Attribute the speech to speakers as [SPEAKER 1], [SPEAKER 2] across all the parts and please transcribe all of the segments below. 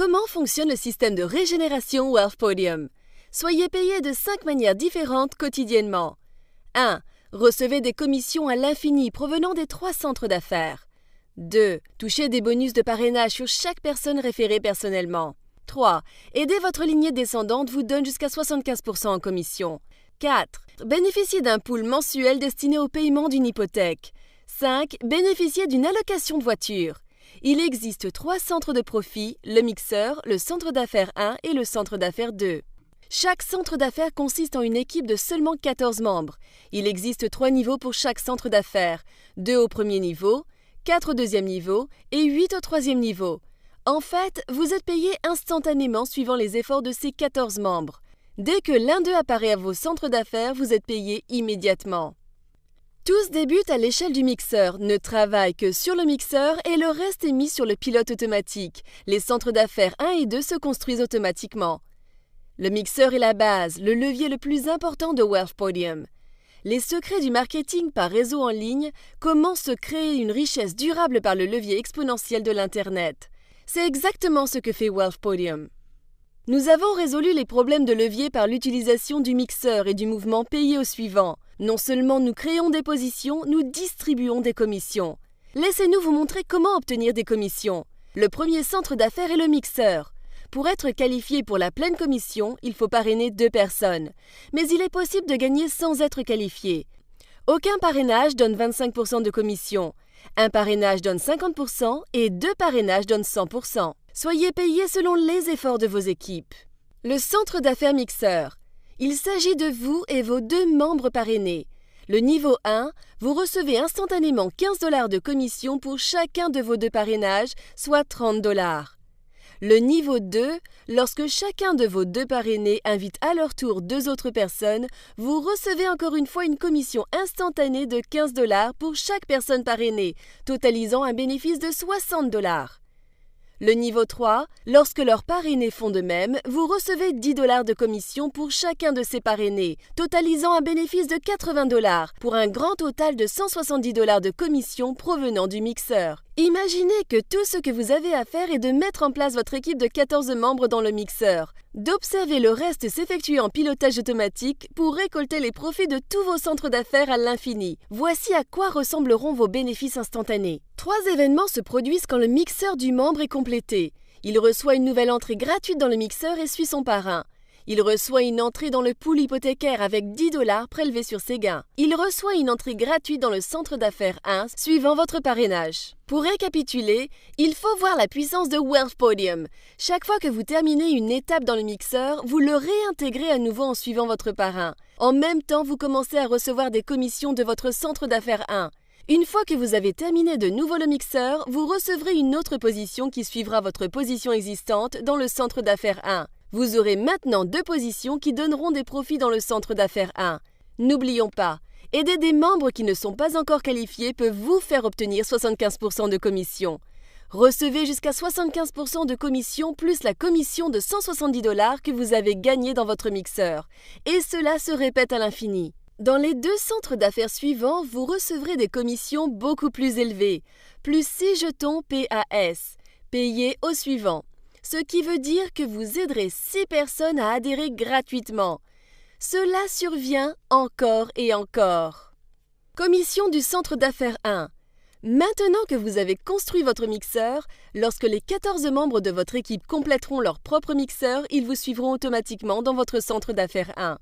[SPEAKER 1] Comment fonctionne le système de régénération Wealth Podium? Soyez payé de 5 manières différentes quotidiennement. 1. Recevez des commissions à l'infini provenant des 3 centres d'affaires. 2. Touchez des bonus de parrainage sur chaque personne référée personnellement. 3. Aider votre lignée descendante vous donne jusqu'à 75% en commission. 4. Bénéficiez d'un pool mensuel destiné au paiement d'une hypothèque. 5. Bénéficiez d'une allocation de voiture. Il existe 3 centres de profit, le mixeur, le centre d'affaires 1 et le centre d'affaires 2. Chaque centre d'affaires consiste en une équipe de seulement 14 membres. Il existe 3 niveaux pour chaque centre d'affaires, 2 au premier niveau, 4 au deuxième niveau et 8 au troisième niveau. En fait, vous êtes payé instantanément suivant les efforts de ces 14 membres. Dès que l'un d'eux apparaît à vos centres d'affaires, vous êtes payé immédiatement. Tous débutent à l'échelle du mixeur, ne travaillent que sur le mixeur et le reste est mis sur le pilote automatique. Les centres d'affaires 1 et 2 se construisent automatiquement. Le mixeur est la base, le levier le plus important de Wealth Podium. Les secrets du marketing par réseau en ligne, comment se créer une richesse durable par le levier exponentiel de l'Internet. C'est exactement ce que fait Wealth Podium. Nous avons résolu les problèmes de levier par l'utilisation du mixeur et du mouvement payé au suivant. Non seulement nous créons des positions, nous distribuons des commissions. Laissez-nous vous montrer comment obtenir des commissions. Le premier centre d'affaires est le mixeur. Pour être qualifié pour la pleine commission, il faut parrainer 2 personnes. Mais il est possible de gagner sans être qualifié. Aucun parrainage donne 25% de commission. Un parrainage donne 50% et 2 parrainages donnent 100%. Soyez payé selon les efforts de vos équipes. Le centre d'affaires mixeur. Il s'agit de vous et vos 2 membres parrainés. Le niveau 1, vous recevez instantanément 15 $ de commission pour chacun de vos 2 parrainages, soit 30 $. Le niveau 2, lorsque chacun de vos 2 parrainés invite à leur tour 2 autres personnes, vous recevez encore une fois une commission instantanée de 15 $ pour chaque personne parrainée, totalisant un bénéfice de 60 $. Le niveau 3, lorsque leurs parrainés font de même, vous recevez 10 $ de commission pour chacun de ces parrainés, totalisant un bénéfice de 80 $ pour un grand total de 170 $ de commission provenant du mixeur. Imaginez que tout ce que vous avez à faire est de mettre en place votre équipe de 14 membres dans le mixeur, d'observer le reste s'effectuer en pilotage automatique pour récolter les profits de tous vos centres d'affaires à l'infini. Voici à quoi ressembleront vos bénéfices instantanés. 3 événements se produisent quand le mixeur du membre est complété. Il reçoit une nouvelle entrée gratuite dans le mixeur et suit son parrain. Il reçoit une entrée dans le pool hypothécaire avec 10 $ prélevés sur ses gains. Il reçoit une entrée gratuite dans le centre d'affaires 1 suivant votre parrainage. Pour récapituler, il faut voir la puissance de Wealth Podium. Chaque fois que vous terminez une étape dans le mixeur, vous le réintégrez à nouveau en suivant votre parrain. En même temps, vous commencez à recevoir des commissions de votre centre d'affaires 1. Une fois que vous avez terminé de nouveau le mixeur, vous recevrez une autre position qui suivra votre position existante dans le centre d'affaires 1. Vous aurez maintenant 2 positions qui donneront des profits dans le centre d'affaires 1. N'oublions pas, aider des membres qui ne sont pas encore qualifiés peut vous faire obtenir 75% de commission. Recevez jusqu'à 75% de commission plus la commission de 170 $ que vous avez gagnée dans votre mixeur. Et cela se répète à l'infini. Dans les 2 centres d'affaires suivants, vous recevrez des commissions beaucoup plus élevées, plus 6 jetons PAS, payés au suivant. Ce qui veut dire que vous aiderez 6 personnes à adhérer gratuitement. Cela survient encore et encore. Commission du centre d'affaires 1. Maintenant que vous avez construit votre mixeur, lorsque les 14 membres de votre équipe compléteront leur propre mixeur, ils vous suivront automatiquement dans votre centre d'affaires 1.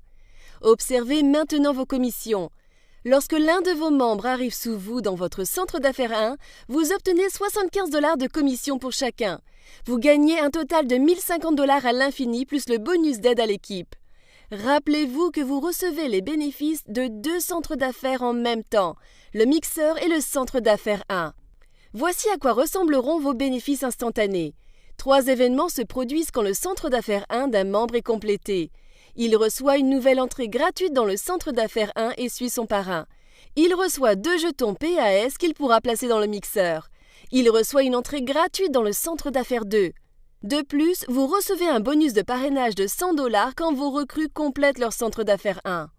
[SPEAKER 1] Observez maintenant vos commissions. Lorsque l'un de vos membres arrive sous vous dans votre centre d'affaires 1, vous obtenez 75 $ de commission pour chacun. Vous gagnez un total de 1050 $ à l'infini plus le bonus d'aide à l'équipe. Rappelez-vous que vous recevez les bénéfices de 2 centres d'affaires en même temps, le mixeur et le centre d'affaires 1. Voici à quoi ressembleront vos bénéfices instantanés. 3 événements se produisent quand le centre d'affaires 1 d'un membre est complété. Il reçoit une nouvelle entrée gratuite dans le centre d'affaires 1 et suit son parrain. Il reçoit 2 jetons PAS qu'il pourra placer dans le mixeur. Il reçoit une entrée gratuite dans le centre d'affaires 2. De plus, vous recevez un bonus de parrainage de 100 $ quand vos recrues complètent leur centre d'affaires 1.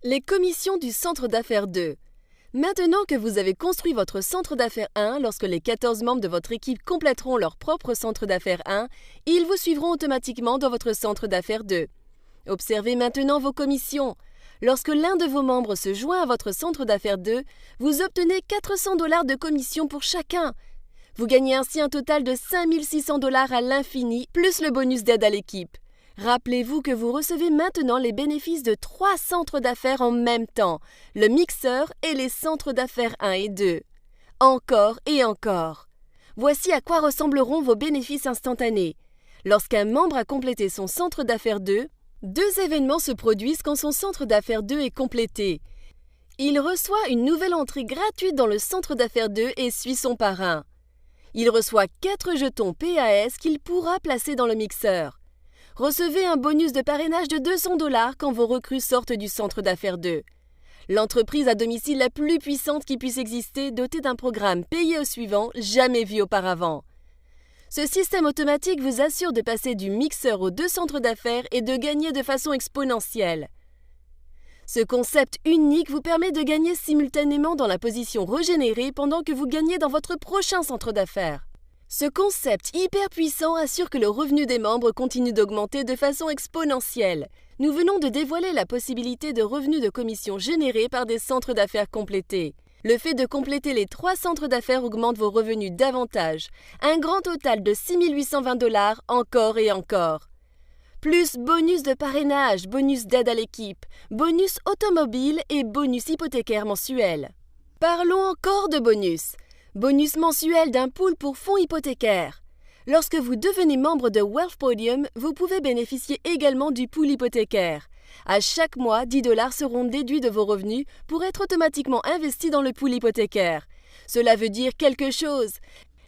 [SPEAKER 1] Les commissions du centre d'affaires 2. Maintenant que vous avez construit votre centre d'affaires 1, lorsque les 14 membres de votre équipe compléteront leur propre centre d'affaires 1, ils vous suivront automatiquement dans votre centre d'affaires 2. Observez maintenant vos commissions. Lorsque l'un de vos membres se joint à votre centre d'affaires 2, vous obtenez 400 $ de commission pour chacun. Vous gagnez ainsi un total de 5 600 $ à l'infini, plus le bonus d'aide à l'équipe. Rappelez-vous que vous recevez maintenant les bénéfices de 3 centres d'affaires en même temps, le mixeur et les centres d'affaires 1 et 2. Encore et encore. Voici à quoi ressembleront vos bénéfices instantanés. Lorsqu'un membre a complété son centre d'affaires 2, deux événements se produisent quand son centre d'affaires 2 est complété. Il reçoit une nouvelle entrée gratuite dans le centre d'affaires 2 et suit son parrain. Il reçoit 4 jetons PAS qu'il pourra placer dans le mixeur. Recevez un bonus de parrainage de 200 $ quand vos recrues sortent du centre d'affaires 2. L'entreprise à domicile la plus puissante qui puisse exister, dotée d'un programme payé au suivant, jamais vu auparavant. Ce système automatique vous assure de passer du mixeur aux 2 centres d'affaires et de gagner de façon exponentielle. Ce concept unique vous permet de gagner simultanément dans la position régénérée pendant que vous gagnez dans votre prochain centre d'affaires. Ce concept hyper puissant assure que le revenu des membres continue d'augmenter de façon exponentielle. Nous venons de dévoiler la possibilité de revenus de commission générés par des centres d'affaires complétés. Le fait de compléter les 3 centres d'affaires augmente vos revenus davantage. Un grand total de 6 820 $ encore et encore. Plus bonus de parrainage, bonus d'aide à l'équipe, bonus automobile et bonus hypothécaire mensuel. Parlons encore de bonus. Bonus mensuel d'un pool pour fonds hypothécaires. Lorsque vous devenez membre de Wealth Podium, vous pouvez bénéficier également du pool hypothécaire. À chaque mois, 10 $ seront déduits de vos revenus pour être automatiquement investis dans le pool hypothécaire. Cela veut dire quelque chose.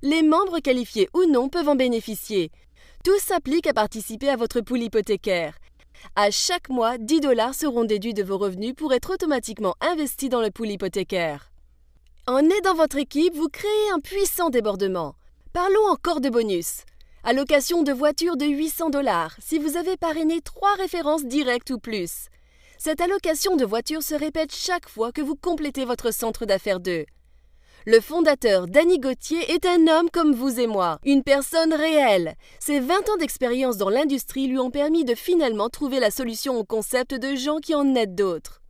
[SPEAKER 1] Les membres qualifiés ou non peuvent en bénéficier. Tout s'applique à participer à votre pool hypothécaire. À chaque mois, 10 $ seront déduits de vos revenus pour être automatiquement investis dans le pool hypothécaire. En aidant votre équipe, vous créez un puissant débordement. Parlons encore de bonus. Allocation de voiture de 800 $ si vous avez parrainé 3 références directes ou plus. Cette allocation de voiture se répète chaque fois que vous complétez votre centre d'affaires 2. Le fondateur Danny Gauthier est un homme comme vous et moi, une personne réelle. Ses 20 ans d'expérience dans l'industrie lui ont permis de finalement trouver la solution au concept de gens qui en aident d'autres.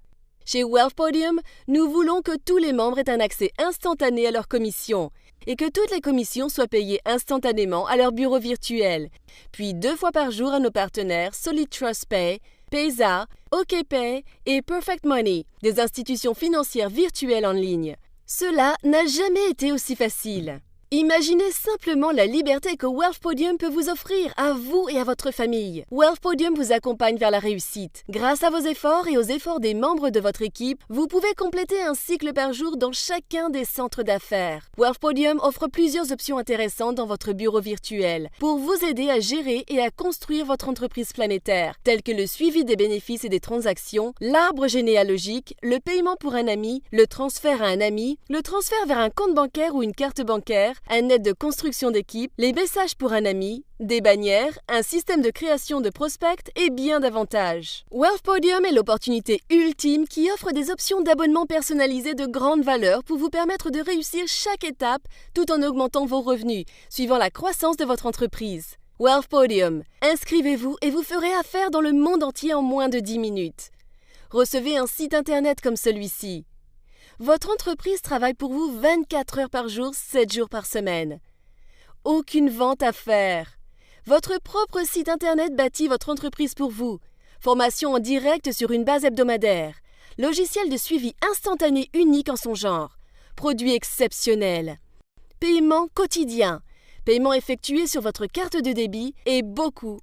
[SPEAKER 1] Chez Wealth Podium, nous voulons que tous les membres aient un accès instantané à leurs commissions et que toutes les commissions soient payées instantanément à leur bureau virtuel, puis 2 fois par jour à nos partenaires Solid Trust Pay, Payza, OKPay et Perfect Money, des institutions financières virtuelles en ligne. Cela n'a jamais été aussi facile. Imaginez simplement la liberté que Wealth Podium peut vous offrir à vous et à votre famille. Wealth Podium vous accompagne vers la réussite. Grâce à vos efforts et aux efforts des membres de votre équipe, vous pouvez compléter un cycle par jour dans chacun des centres d'affaires. Wealth Podium offre plusieurs options intéressantes dans votre bureau virtuel pour vous aider à gérer et à construire votre entreprise planétaire, telles que le suivi des bénéfices et des transactions, l'arbre généalogique, le paiement pour un ami, le transfert à un ami, le transfert vers un compte bancaire ou une carte bancaire, un aide de construction d'équipe, les messages pour un ami, des bannières, un système de création de prospects et bien davantage. Wealth Podium est l'opportunité ultime qui offre des options d'abonnement personnalisées de grande valeur pour vous permettre de réussir chaque étape tout en augmentant vos revenus, suivant la croissance de votre entreprise. Wealth Podium. Inscrivez-vous et vous ferez affaire dans le monde entier en moins de 10 minutes. Recevez un site internet comme celui-ci. Votre entreprise travaille pour vous 24 heures par jour, 7 jours par semaine. Aucune vente à faire. Votre propre site internet bâtit votre entreprise pour vous. Formation en direct sur une base hebdomadaire. Logiciel de suivi instantané unique en son genre. Produits exceptionnels. Paiement quotidien. Paiement effectué sur votre carte de débit et beaucoup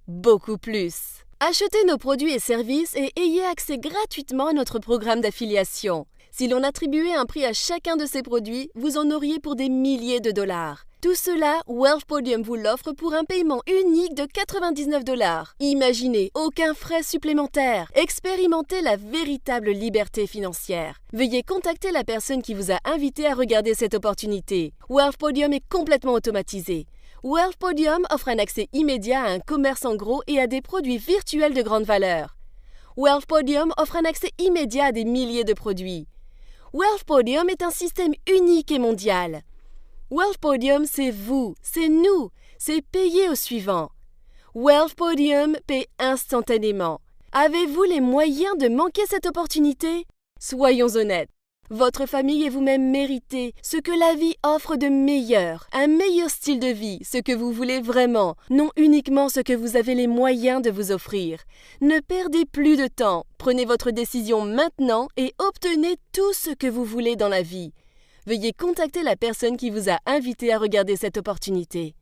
[SPEAKER 1] plus. Achetez nos produits et services et ayez accès gratuitement à notre programme d'affiliation. Si l'on attribuait un prix à chacun de ces produits, vous en auriez pour des milliers de dollars. Tout cela, Wealth Podium vous l'offre pour un paiement unique de 99 $. Imaginez, aucun frais supplémentaires. Expérimentez la véritable liberté financière. Veuillez contacter la personne qui vous a invité à regarder cette opportunité. Wealth Podium est complètement automatisé. Wealth Podium offre un accès immédiat à un commerce en gros et à des produits virtuels de grande valeur. Wealth Podium offre un accès immédiat à des milliers de produits. Wealth Podium est un système unique et mondial. Wealth Podium, c'est vous, c'est nous, c'est payer au suivant. Wealth Podium paie instantanément. Avez-vous les moyens de manquer cette opportunité? Soyons honnêtes. Votre famille et vous-même méritez ce que la vie offre de meilleur, un meilleur style de vie, ce que vous voulez vraiment, non uniquement ce que vous avez les moyens de vous offrir. Ne perdez plus de temps, prenez votre décision maintenant et obtenez tout ce que vous voulez dans la vie. Veuillez contacter la personne qui vous a invité à regarder cette opportunité.